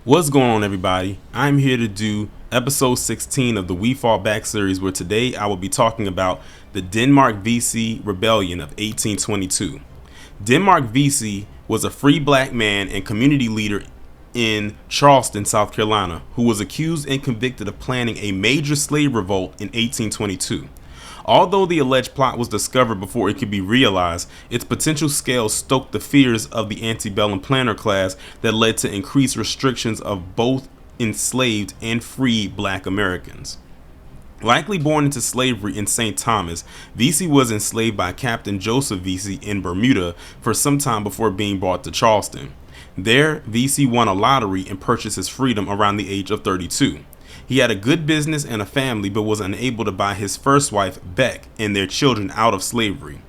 What's going on, everybody? I'm here to do episode 16 of the We Fall Back series, where today I will be talking about the Denmark Vesey Rebellion of 1822. Denmark Vesey was a free black man and community leader in Charleston, South Carolina, who was accused and convicted of planning a major slave revolt in 1822. Although the alleged plot was discovered before it could be realized, its potential scale stoked the fears of the antebellum planner class that led to increased restrictions of both enslaved and free black Americans. Likely born into slavery in St. Thomas, Vesey was enslaved by Captain Joseph Vesey in Bermuda for some time before being brought to Charleston. There, Vesey won a lottery and purchased his freedom around the age of 32. He had a good business and a family, but was unable to buy his first wife, Beck, and their children out of slavery.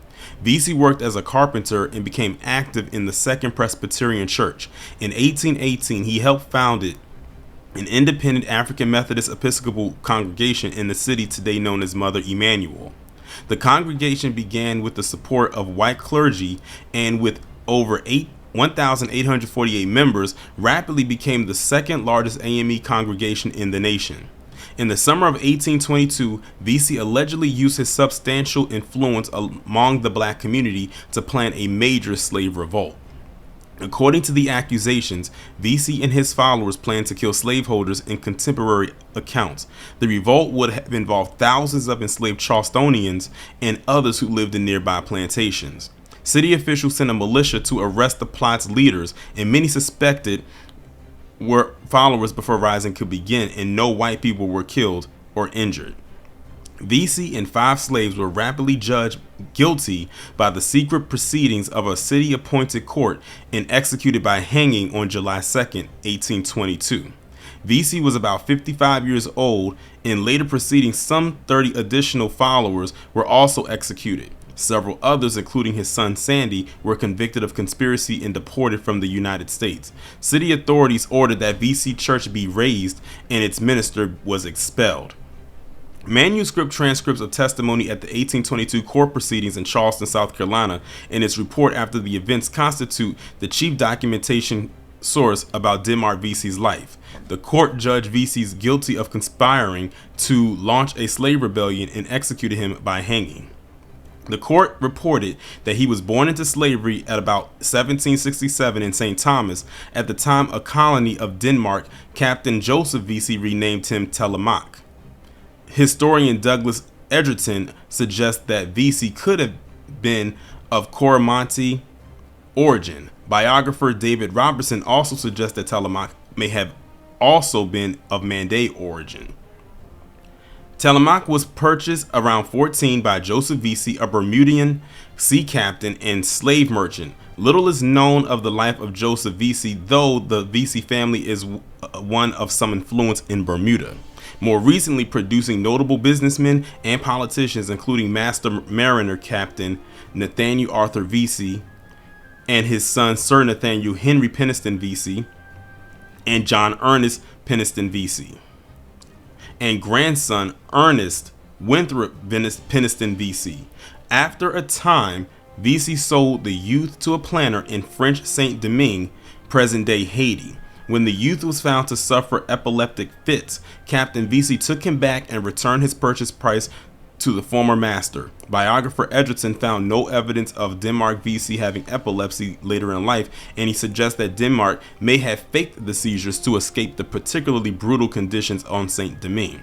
Vesey worked as a carpenter and became active in the Second Presbyterian Church. In 1818, he helped found an independent African Methodist Episcopal congregation in the city today known as Mother Emanuel. The congregation began with the support of white clergy, and with over 1,848 members, rapidly became the second largest AME congregation in the nation. In the summer of 1822, Vesey allegedly used his substantial influence among the black community to plan a major slave revolt. According to the accusations, Vesey and his followers planned to kill slaveholders. In contemporary accounts, the revolt would have involved thousands of enslaved Charlestonians and others who lived in nearby plantations. City officials sent a militia to arrest the plot's leaders, and many suspected were followers before rising could begin, and no white people were killed or injured. Vesey and 5 slaves were rapidly judged guilty by the secret proceedings of a city-appointed court and executed by hanging on July 2nd, 1822. Vesey was about 55 years old. In later proceedings, some 30 additional followers were also executed. Several others, including his son Sandy, were convicted of conspiracy and deported from the United States. City authorities ordered that Vesey Church be razed, and its minister was expelled. Manuscript transcripts of testimony at the 1822 court proceedings in Charleston, South Carolina, and its report after the events constitute the chief documentation source about Denmark Vesey's life. The court judged Vesey guilty of conspiring to launch a slave rebellion and executed him by hanging. The court reported that he was born into slavery at about 1767 in St. Thomas. At the time a colony of Denmark, Captain Joseph Vesey renamed him Telemaque. Historian Douglas Edgerton suggests that Vesey could have been of Coromantee origin. Biographer David Robertson also suggests that Telemaque may have also been of Mandé origin. Telemaque was purchased around 14 by Joseph Vesey, a Bermudian sea captain and slave merchant. Little is known of the life of Joseph Vesey, though the Vesey family is one of some influence in Bermuda, more recently producing notable businessmen and politicians, including Master Mariner Captain Nathaniel Arthur Vesey and his son Sir Nathaniel Henry Peniston Vesey and John Ernest Peniston Vesey, and grandson Ernest Winthrop Peniston Vesey. After a time, Vesey sold the youth to a planter in French Saint-Domingue, present-day Haiti. When the youth was found to suffer epileptic fits, Captain Vesey took him back and returned his purchase price to the former master. Biographer Edgerton found no evidence of Denmark Vesey having epilepsy later in life, and he suggests that Denmark may have faked the seizures to escape the particularly brutal conditions on Saint-Domingue.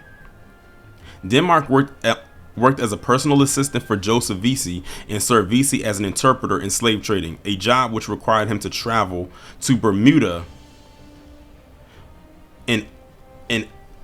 Denmark worked as a personal assistant for Joseph Vesey and served Vesey as an interpreter in slave trading, a job which required him to travel to Bermuda, an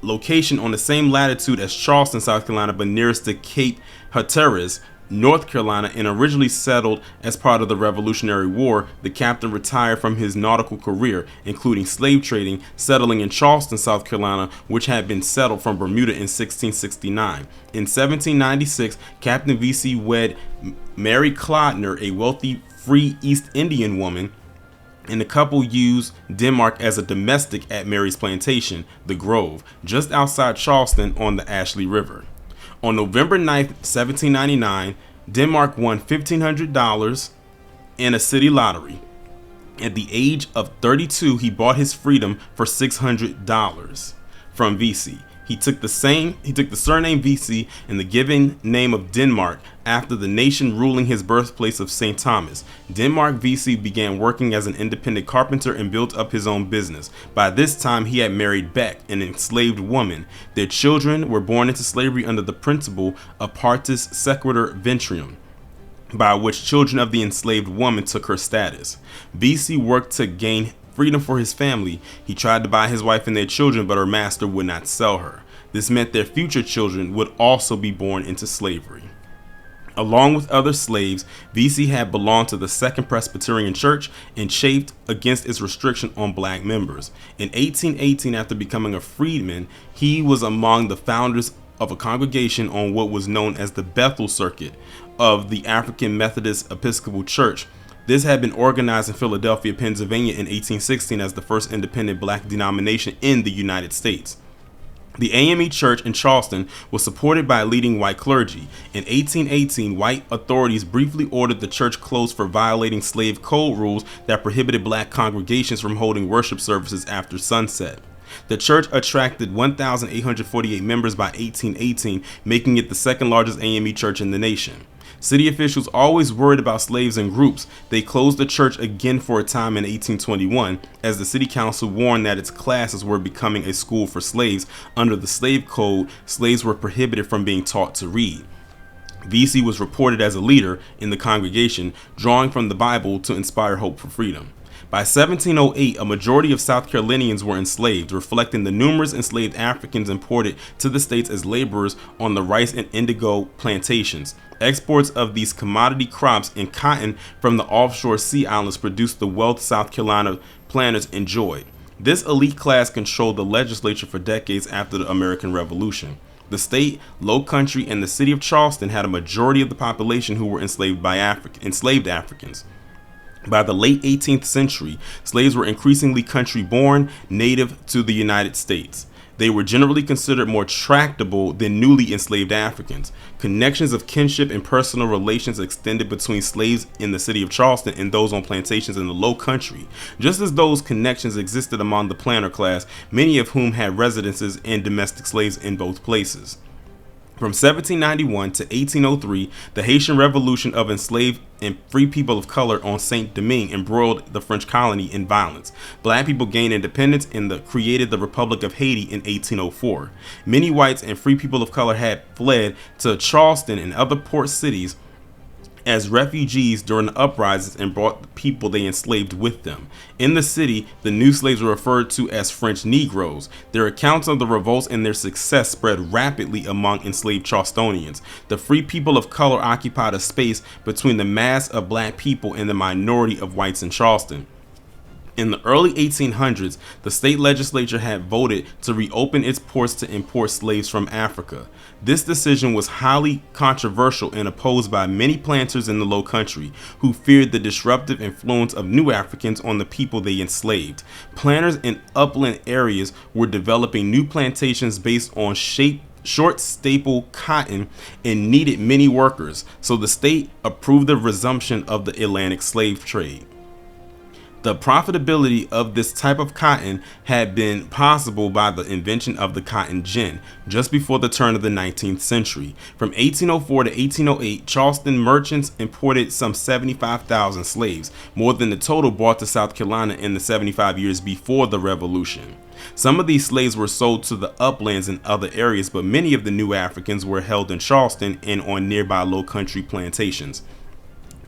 location on the same latitude as Charleston, South Carolina, but nearest to Cape Hatteras, North Carolina, and originally settled as part of the Revolutionary War. The captain retired from his nautical career, including slave trading, settling in Charleston, South Carolina, which had been settled from Bermuda in 1669. In 1796, Captain Vesey wed Mary Clodner, a wealthy free East Indian woman, and the couple used Denmark as a domestic at Mary's plantation, the Grove, just outside Charleston on the Ashley River. On November 9th, 1799, Denmark won $1,500 in a city lottery. At the age of 32, he bought his freedom for $600 from Vesey. He took the surname Vesey and the given name of Denmark after the nation ruling his birthplace of St. Thomas. Denmark Vesey began working as an independent carpenter and built up his own business. By this time, he had married Beck, an enslaved woman. Their children were born into slavery under the principle of partus sequitur ventrium, by which children of the enslaved woman took her status. Vesey worked to gain freedom for his family. He tried to buy his wife and their children, but her master would not sell her. This meant their future children would also be born into slavery. Along with other slaves, Vesey had belonged to the Second Presbyterian Church and chafed against its restriction on black members. In 1818, after becoming a freedman, he was among the founders of a congregation on what was known as the Bethel Circuit of the African Methodist Episcopal Church. This had been organized in Philadelphia, Pennsylvania in 1816 as the first independent black denomination in the United States. The AME Church in Charleston was supported by leading white clergy. In 1818, white authorities briefly ordered the church closed for violating slave code rules that prohibited black congregations from holding worship services after sunset. The church attracted 1,848 members by 1818, making it the second largest AME church in the nation. City officials always worried about slaves in groups. They closed the church again for a time in 1821, as the city council warned that its classes were becoming a school for slaves. Under the slave code, slaves were prohibited from being taught to read. Vesey was reported as a leader in the congregation, drawing from the Bible to inspire hope for freedom. By 1708, a majority of South Carolinians were enslaved, reflecting the numerous enslaved Africans imported to the states as laborers on the rice and indigo plantations. Exports of these commodity crops and cotton from the offshore sea islands produced the wealth South Carolina planters enjoyed. This elite class controlled the legislature for decades after the American Revolution. The state, low country, and the city of Charleston had a majority of the population who were enslaved Africans. By the late 18th century, slaves were increasingly country-born, native to the United States. They were generally considered more tractable than newly enslaved Africans. Connections of kinship and personal relations extended between slaves in the city of Charleston and those on plantations in the Low Country. Just as those connections existed among the planter class, many of whom had residences and domestic slaves in both places. From 1791 to 1803, the Haitian Revolution of enslaved and free people of color on Saint Domingue embroiled the French colony in violence. Black people gained independence and created the Republic of Haiti in 1804. Many whites and free people of color had fled to Charleston and other port cities as refugees during the uprisings and brought the people they enslaved with them. In the city, the new slaves were referred to as French Negroes. Their accounts of the revolts and their success spread rapidly among enslaved Charlestonians. The free people of color occupied a space between the mass of black people and the minority of whites in Charleston. In the early 1800s, the state legislature had voted to reopen its ports to import slaves from Africa. This decision was highly controversial and opposed by many planters in the Low Country, who feared the disruptive influence of new Africans on the people they enslaved. Planters in upland areas were developing new plantations based on short staple cotton and needed many workers, so the state approved the resumption of the Atlantic slave trade. The profitability of this type of cotton had been possible by the invention of the cotton gin just before the turn of the 19th century. From 1804 to 1808, Charleston merchants imported some 75,000 slaves, more than the total brought to South Carolina in the 75 years before the Revolution. Some of these slaves were sold to the uplands and other areas, but many of the new Africans were held in Charleston and on nearby Low Country plantations.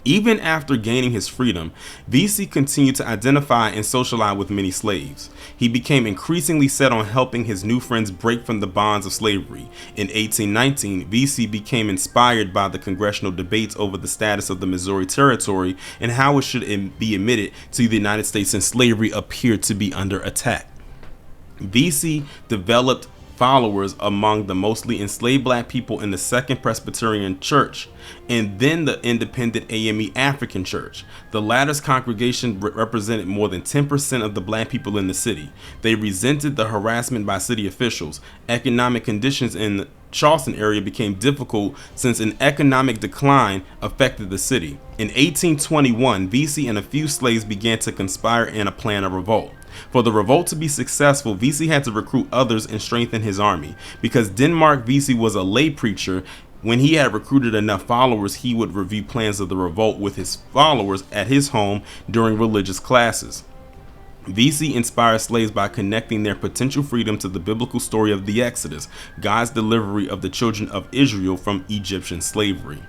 Even after gaining his freedom, Vesey continued to identify and socialize with many slaves. He became increasingly set on helping his new friends break from the bonds of slavery. In 1819, Vesey became inspired by the congressional debates over the status of the Missouri Territory and how it should be admitted to the United States since slavery appeared to be under attack. Vesey developed followers among the mostly enslaved black people in the Second Presbyterian Church, and then the independent AME African Church. The latter's congregation represented more than 10% of the black people in the city. They resented the harassment by city officials. Economic conditions in the Charleston area became difficult since an economic decline affected the city. In 1821, Vesey and a few slaves began to conspire in a plan of revolt. For the revolt to be successful, Vesey had to recruit others and strengthen his army. Because Denmark Vesey was a lay preacher, when he had recruited enough followers, he would review plans of the revolt with his followers at his home during religious classes. Vesey inspired slaves by connecting their potential freedom to the biblical story of the Exodus, God's delivery of the children of Israel from Egyptian slavery.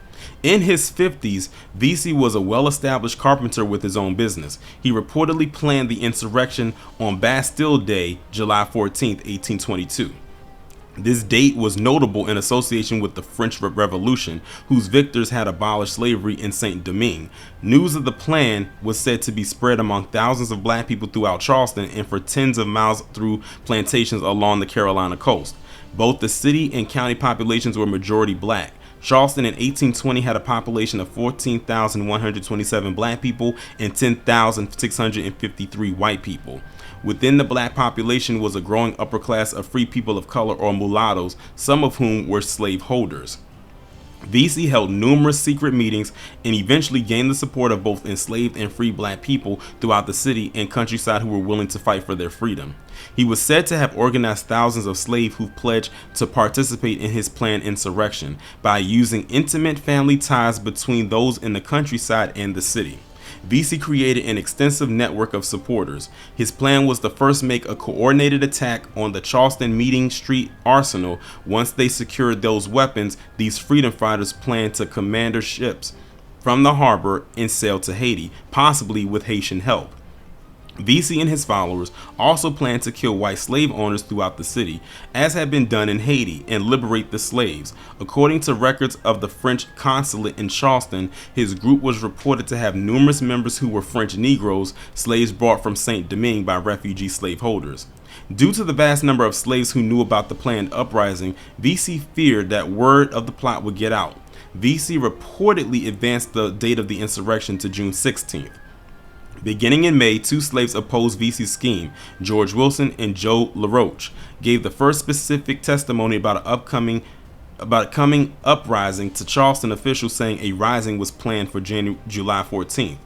In his 50s, Vesey was a well-established carpenter with his own business. He reportedly planned the insurrection on Bastille Day, July 14, 1822. This date was notable in association with the French Revolution, whose victors had abolished slavery in Saint-Domingue. News of the plan was said to be spread among thousands of black people throughout Charleston and for tens of miles through plantations along the Carolina coast. Both the city and county populations were majority black. Charleston in 1820 had a population of 14,127 black people and 10,653 white people. Within the black population was a growing upper class of free people of color or mulattoes, some of whom were slave holders. Vesey held numerous secret meetings and eventually gained the support of both enslaved and free black people throughout the city and countryside who were willing to fight for their freedom. He was said to have organized thousands of slaves who pledged to participate in his planned insurrection by using intimate family ties between those in the countryside and the city. Vesey created an extensive network of supporters. His plan was to first make a coordinated attack on the Charleston Meeting Street Arsenal. Once they secured those weapons, these freedom fighters planned to commander ships from the harbor and sail to Haiti, possibly with Haitian help. Vesey and his followers also planned to kill white slave owners throughout the city, as had been done in Haiti, and liberate the slaves. According to records of the French consulate in Charleston, his group was reported to have numerous members who were French Negroes, slaves brought from Saint-Domingue by refugee slaveholders. Due to the vast number of slaves who knew about the planned uprising, Vesey feared that word of the plot would get out. Vesey reportedly advanced the date of the insurrection to June 16th. Beginning in May, two slaves opposed Vesey's scheme. George Wilson and Joe LaRoche gave the first specific testimony about a coming uprising to Charleston officials, saying a rising was planned for July 14th.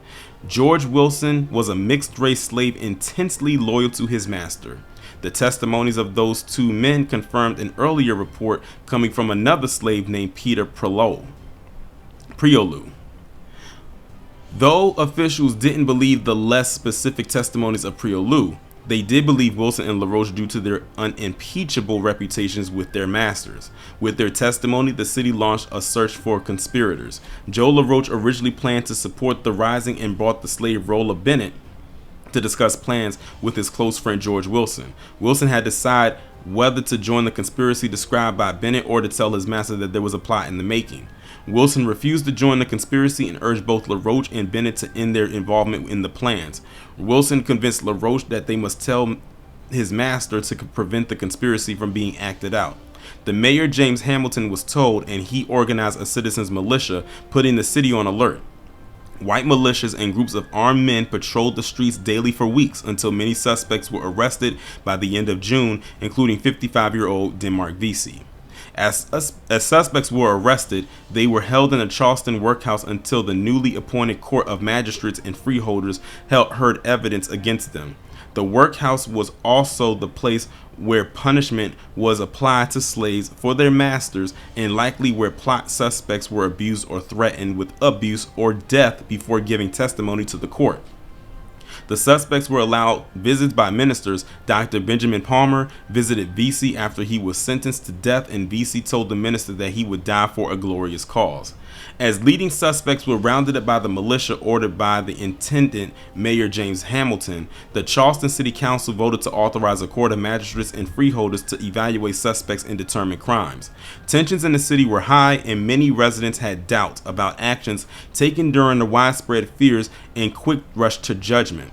George Wilson was a mixed-race slave intensely loyal to his master. The testimonies of those two men confirmed an earlier report coming from another slave named Peter Priolu. Though officials didn't believe the less specific testimonies of Priolu, they did believe Wilson and LaRoche due to their unimpeachable reputations with their masters. With their testimony, the city launched a search for conspirators. Joe LaRoche originally planned to support the rising and brought the slave Rolla Bennett to discuss plans with his close friend George Wilson. Wilson had to decide whether to join the conspiracy described by Bennett or to tell his master that there was a plot in the making. Wilson refused to join the conspiracy and urged both LaRoche and Bennett to end their involvement in the plans. Wilson convinced LaRoche that they must tell his master to prevent the conspiracy from being acted out. The mayor, James Hamilton, was told, and he organized a citizens' militia, putting the city on alert. White militias and groups of armed men patrolled the streets daily for weeks until many suspects were arrested by the end of June, including 55-year-old Denmark Vesey. As suspects were arrested, they were held in a Charleston workhouse until the newly appointed court of magistrates and freeholders heard evidence against them. The workhouse was also the place where punishment was applied to slaves for their masters, and likely where plot suspects were abused or threatened with abuse or death before giving testimony to the court. The suspects were allowed visits by ministers. Dr. Benjamin Palmer visited Vesey after he was sentenced to death, and Vesey told the minister that he would die for a glorious cause. As leading suspects were rounded up by the militia ordered by the intendant, Mayor James Hamilton, the Charleston City Council voted to authorize a court of magistrates and freeholders to evaluate suspects and determine crimes. Tensions in the city were high, and many residents had doubts about actions taken during the widespread fears and quick rush to judgment.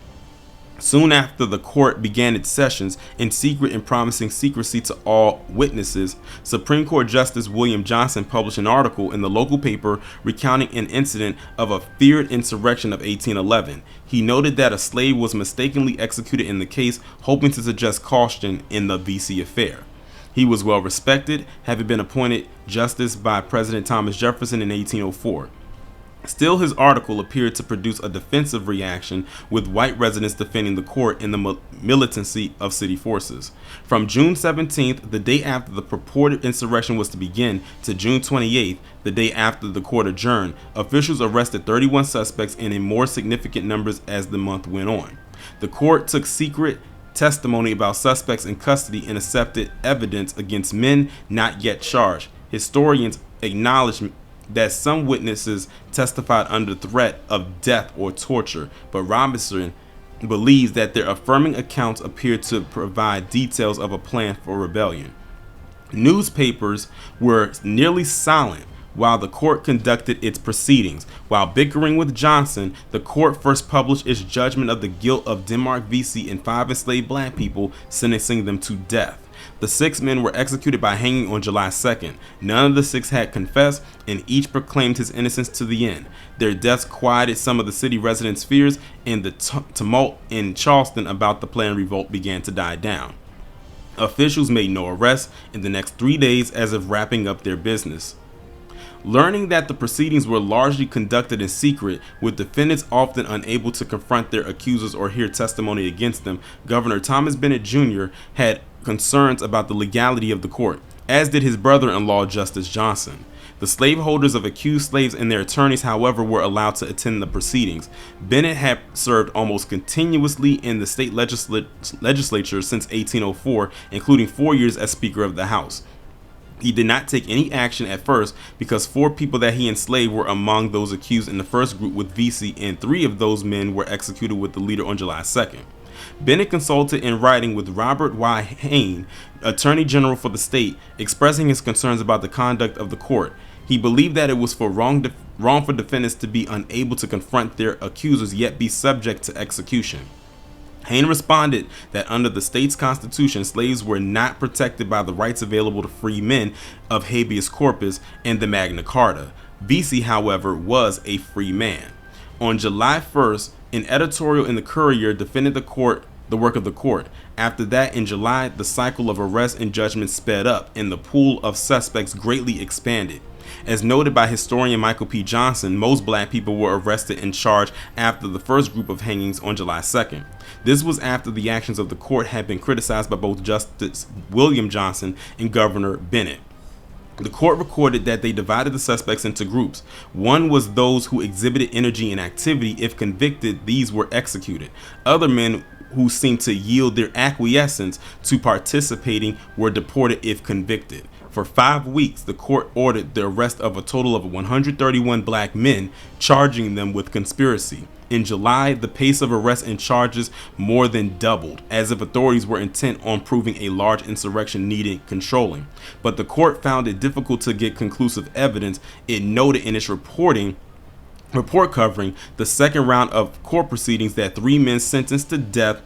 Soon after the court began its sessions, in secret and promising secrecy to all witnesses, Supreme Court Justice William Johnson published an article in the local paper recounting an incident of a feared insurrection of 1811. He noted that a slave was mistakenly executed in the case, hoping to suggest caution in the Vesey affair. He was well respected, having been appointed justice by President Thomas Jefferson in 1804. Still, his article appeared to produce a defensive reaction, with white residents defending the court and the militancy of city forces. From June 17th, the day after the purported insurrection was to begin, to June 28th, the day after the court adjourned, officials arrested 31 suspects and in more significant numbers as the month went on. The court took secret testimony about suspects in custody and accepted evidence against men not yet charged. Historians acknowledged that some witnesses testified under threat of death or torture, but Robinson believes that their affirming accounts appear to provide details of a plan for rebellion. Newspapers were nearly silent while the court conducted its proceedings. While bickering with Johnson, the court first published its judgment of the guilt of Denmark Vesey and 5 enslaved black people, sentencing them to death. The 6 men were executed by hanging on July 2nd. None of the 6 had confessed, and each proclaimed his innocence to the end. Their deaths quieted some of the city residents' fears, and the tumult in Charleston about the planned revolt began to die down. Officials made no arrests in the next 3 days as if wrapping up their business. Learning that the proceedings were largely conducted in secret, with defendants often unable to confront their accusers or hear testimony against them, Governor Thomas Bennett Jr. had concerns about the legality of the court, as did his brother-in-law Justice Johnson. The slaveholders of accused slaves and their attorneys, however, were allowed to attend the proceedings. Bennett had served almost continuously in the state legislature since 1804, including 4 years as Speaker of the House. He did not take any action at first because 4 people that he enslaved were among those accused in the first group with Vesey, and 3 of those men were executed with the leader on July 2nd. Bennett consulted in writing with Robert Y. Hayne, Attorney General for the state, expressing his concerns about the conduct of the court. He believed that it was wrong for defendants to be unable to confront their accusers yet be subject to execution. Hayne responded that under the state's constitution, slaves were not protected by the rights available to free men of habeas corpus and the Magna Carta. Vesey, however, was a free man. On July 1st, an editorial in the Courier defended the work of the court. After that, in July, the cycle of arrests and judgments sped up, and the pool of suspects greatly expanded. As noted by historian Michael P. Johnson, most black people were arrested and charged after the first group of hangings on July 2nd. This was after the actions of the court had been criticized by both Justice William Johnson and Governor Bennett. The court recorded that they divided the suspects into groups. One was those who exhibited energy and activity. If convicted, these were executed. Other men who seemed to yield their acquiescence to participating were deported if convicted. For 5 weeks, the court ordered the arrest of a total of 131 black men, charging them with conspiracy. In July, the pace of arrests and charges more than doubled, as if authorities were intent on proving a large insurrection needed controlling. But the court found it difficult to get conclusive evidence. It noted in its report covering the second round of court proceedings that 3 men sentenced to death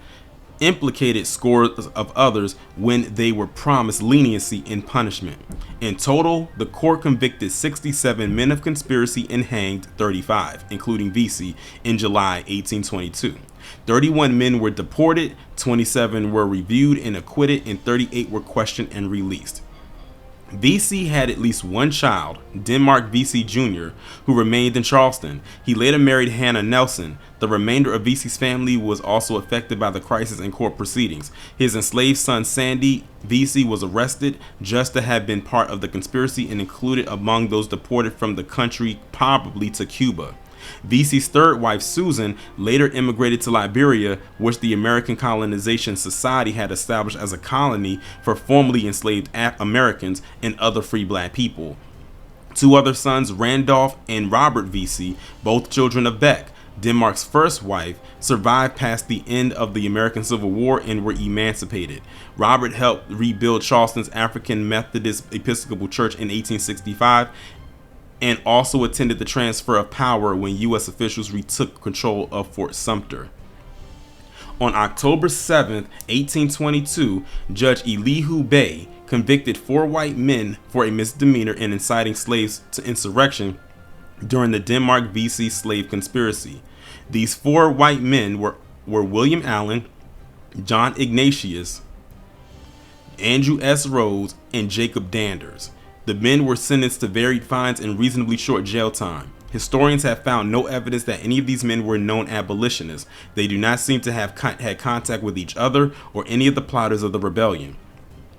implicated scores of others when they were promised leniency in punishment. In total, the court convicted 67 men of conspiracy and hanged 35, including Vesey, in July 1822. 31 men were deported, 27 were reviewed and acquitted, and 38 were questioned and released. Vesey had at least one child, Denmark Vesey Jr., who remained in Charleston. He later married Hannah Nelson. The remainder of Vesey's family was also affected by the crisis in court proceedings. His enslaved son Sandy Vesey was arrested, just to have been part of the conspiracy and included among those deported from the country, probably to Cuba. Vesey's third wife, Susan, later immigrated to Liberia, which the American Colonization Society had established as a colony for formerly enslaved Americans and other free black people. 2 other sons, Randolph and Robert Vesey, both children of Beck, Denmark's first wife, survived past the end of the American Civil War and were emancipated. Robert helped rebuild Charleston's African Methodist Episcopal Church in 1865, and also attended the transfer of power when U.S. officials retook control of Fort Sumter. On October 7th, 1822, Judge Elihu Bey convicted 4 white men for a misdemeanor in inciting slaves to insurrection during the Denmark Vesey slave conspiracy. These 4 white men were William Allen, John Ignatius, Andrew S. Rhodes, and Jacob Danders. The men were sentenced to varied fines and reasonably short jail time. Historians have found no evidence that any of these men were known abolitionists. They do not seem to have had contact with each other or any of the plotters of the rebellion.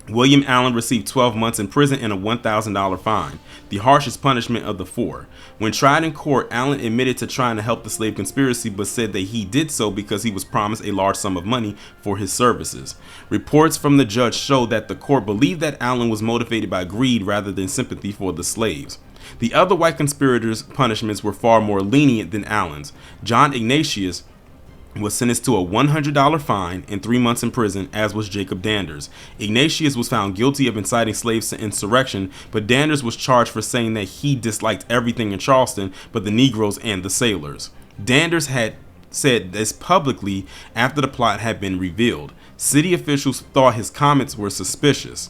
William Allen received 12 months in prison and a $1,000 fine, the harshest punishment of the 4. When tried in court, Allen admitted to trying to help the slave conspiracy, but said that he did so because he was promised a large sum of money for his services. Reports from the judge show that the court believed that Allen was motivated by greed rather than sympathy for the slaves. The other white conspirators' punishments were far more lenient than Allen's. John Ignatius was sentenced to a $100 fine and 3 months in prison, as was Jacob Danders. Ignatius was found guilty of inciting slaves to insurrection, but Danders was charged for saying that he disliked everything in Charleston but the Negroes and the sailors. Danders had said this publicly after the plot had been revealed. City officials thought his comments were suspicious.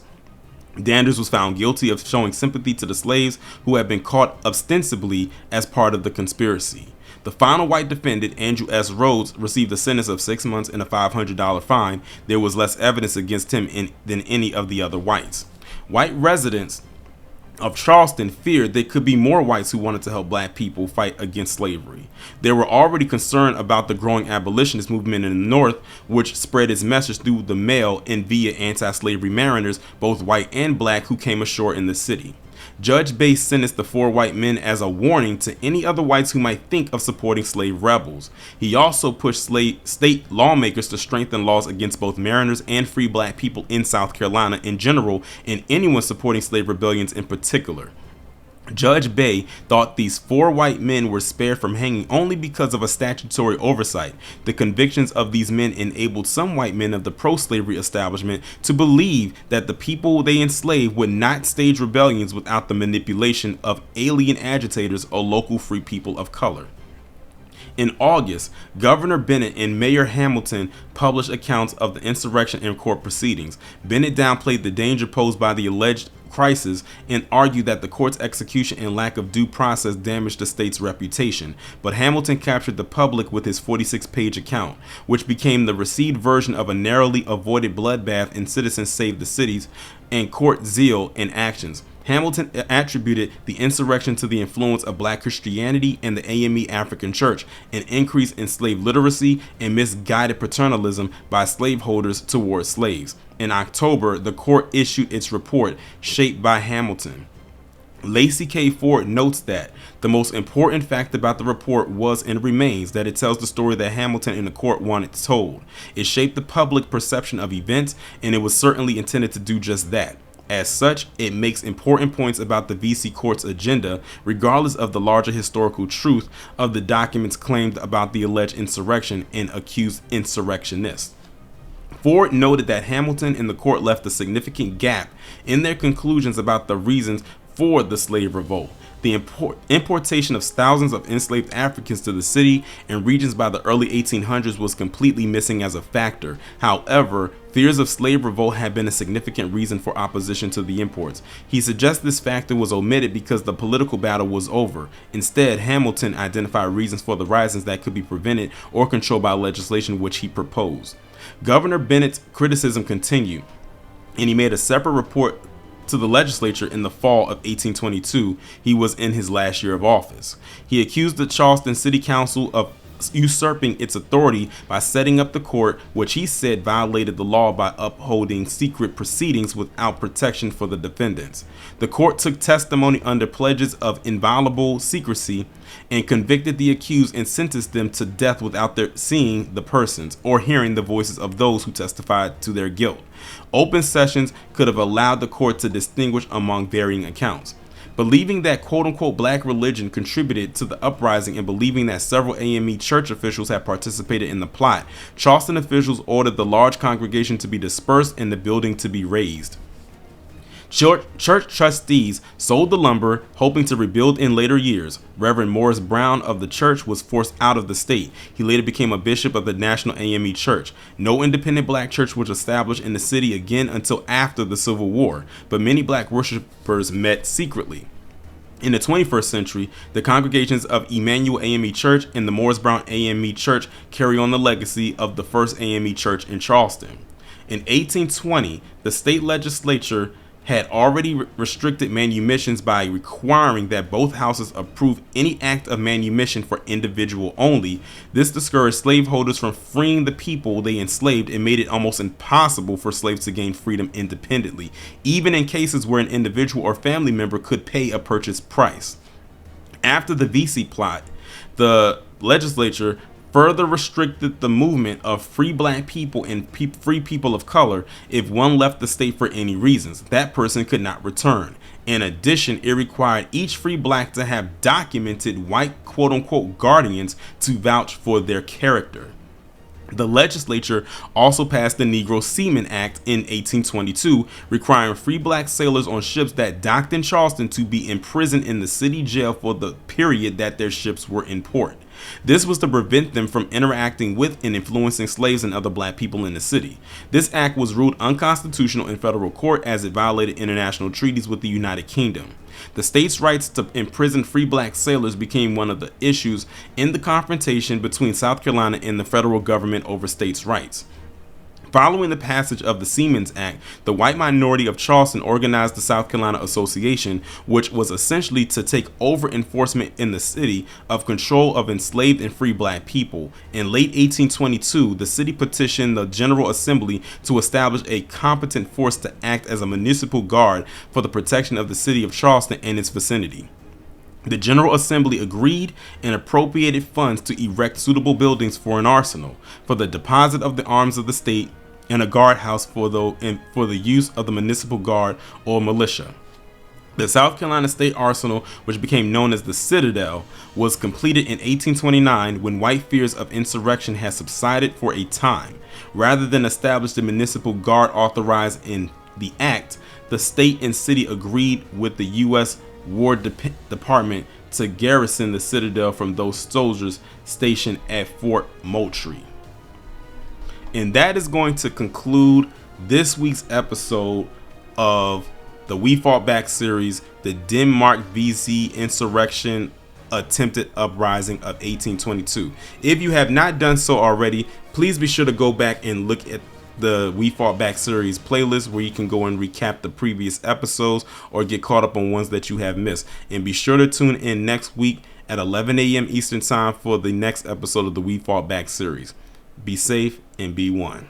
Danders was found guilty of showing sympathy to the slaves who had been caught ostensibly as part of the conspiracy. The final white defendant, Andrew S. Rhodes, received a sentence of 6 months and a $500 fine. There was less evidence against him than any of the other whites. White residents of Charleston feared there could be more whites who wanted to help black people fight against slavery. They were already concerned about the growing abolitionist movement in the North, which spread its message through the mail and via anti-slavery mariners, both white and black, who came ashore in the city. Judge Bey sentenced the 4 white men as a warning to any other whites who might think of supporting slave rebels. He also pushed state lawmakers to strengthen laws against both mariners and free black people in South Carolina in general, and anyone supporting slave rebellions in particular. Judge Bey thought these 4 white men were spared from hanging only because of a statutory oversight. The convictions of these men enabled some white men of the pro-slavery establishment to believe that the people they enslaved would not stage rebellions without the manipulation of alien agitators or local free people of color. In August, Governor Bennett and Mayor Hamilton published accounts of the insurrection and court proceedings. Bennett downplayed the danger posed by the alleged crisis and argued that the court's execution and lack of due process damaged the state's reputation, but Hamilton captured the public with his 46-page account, which became the received version of a narrowly avoided bloodbath in Citizens Save the Cities and court zeal and actions. Hamilton attributed the insurrection to the influence of black Christianity and the AME African Church, an increase in slave literacy, and misguided paternalism by slaveholders towards slaves. In October, the court issued its report, shaped by Hamilton. Lacey K. Ford notes that the most important fact about the report was and remains that it tells the story that Hamilton and the court wanted told. It shaped the public perception of events, and it was certainly intended to do just that. As such, it makes important points about the Vesey Court's agenda, regardless of the larger historical truth of the documents claimed about the alleged insurrection and accused insurrectionists. Ford noted that Hamilton and the court left a significant gap in their conclusions about the reasons for the slave revolt. The importation of thousands of enslaved Africans to the city and regions by the early 1800s was completely missing as a factor. However, fears of slave revolt had been a significant reason for opposition to the imports. He suggests this factor was omitted because the political battle was over. Instead, Hamilton identified reasons for the risings that could be prevented or controlled by legislation which he proposed. Governor Bennett's criticism continued, and he made a separate report to the legislature in the fall of 1822. He was in his last year of office. He accused the Charleston City Council of usurping its authority by setting up the court, which he said violated the law by upholding secret proceedings without protection for the defendants. The court took testimony under pledges of inviolable secrecy and convicted the accused and sentenced them to death without their seeing the persons or hearing the voices of those who testified to their guilt. Open sessions could have allowed the court to distinguish among varying accounts. Believing that quote-unquote black religion contributed to the uprising and believing that several AME church officials had participated in the plot, Charleston officials ordered the large congregation to be dispersed and the building to be razed. Church trustees sold the lumber, hoping to rebuild in later years. Reverend Morris Brown of the church was forced out of the state. He later became a bishop of the National AME Church. No independent black church was established in the city again until after the Civil War, but many black worshipers met secretly. In the 21st century, the congregations of Emmanuel AME Church and the Morris Brown AME Church carry on the legacy of the first AME Church in Charleston. In 1820, the state legislature had already restricted manumissions by requiring that both houses approve any act of manumission for individual only. This discouraged slaveholders from freeing the people they enslaved and made it almost impossible for slaves to gain freedom independently, even in cases where an individual or family member could pay a purchase price. After the Vesey plot, the legislature further restricted the movement of free black people and free people of color. If one left the state for any reasons, that person could not return. In addition, it required each free black to have documented white quote-unquote guardians to vouch for their character. The legislature also passed the Negro Seaman Act in 1822, requiring free black sailors on ships that docked in Charleston to be imprisoned in the city jail for the period that their ships were in port. This was to prevent them from interacting with and influencing slaves and other black people in the city. This act was ruled unconstitutional in federal court as it violated international treaties with the United Kingdom. The state's rights to imprison free black sailors became one of the issues in the confrontation between South Carolina and the federal government over states' rights. Following the passage of the Seamen's Act, the white minority of Charleston organized the South Carolina Association, which was essentially to take over enforcement in the city of control of enslaved and free black people. In late 1822, the city petitioned the General Assembly to establish a competent force to act as a municipal guard for the protection of the city of Charleston and its vicinity. The General Assembly agreed and appropriated funds to erect suitable buildings for an arsenal, for the deposit of the arms of the state, and a guardhouse for the use of the municipal guard or militia. The South Carolina State Arsenal, which became known as the Citadel, was completed in 1829 when white fears of insurrection had subsided for a time. Rather than establish the municipal guard authorized in the act, the state and city agreed with the U.S. War Department to garrison the Citadel from those soldiers stationed at Fort Moultrie. And that is going to conclude this week's episode of the We Fought Back series, the Denmark Vesey Insurrection Attempted Uprising of 1822. If you have not done so already, please be sure to go back and look at the We Fought Back series playlist, where you can go and recap the previous episodes or get caught up on ones that you have missed. And be sure to tune in next week at 11 a.m. Eastern Time for the next episode of the We Fought Back series. Be safe and be one.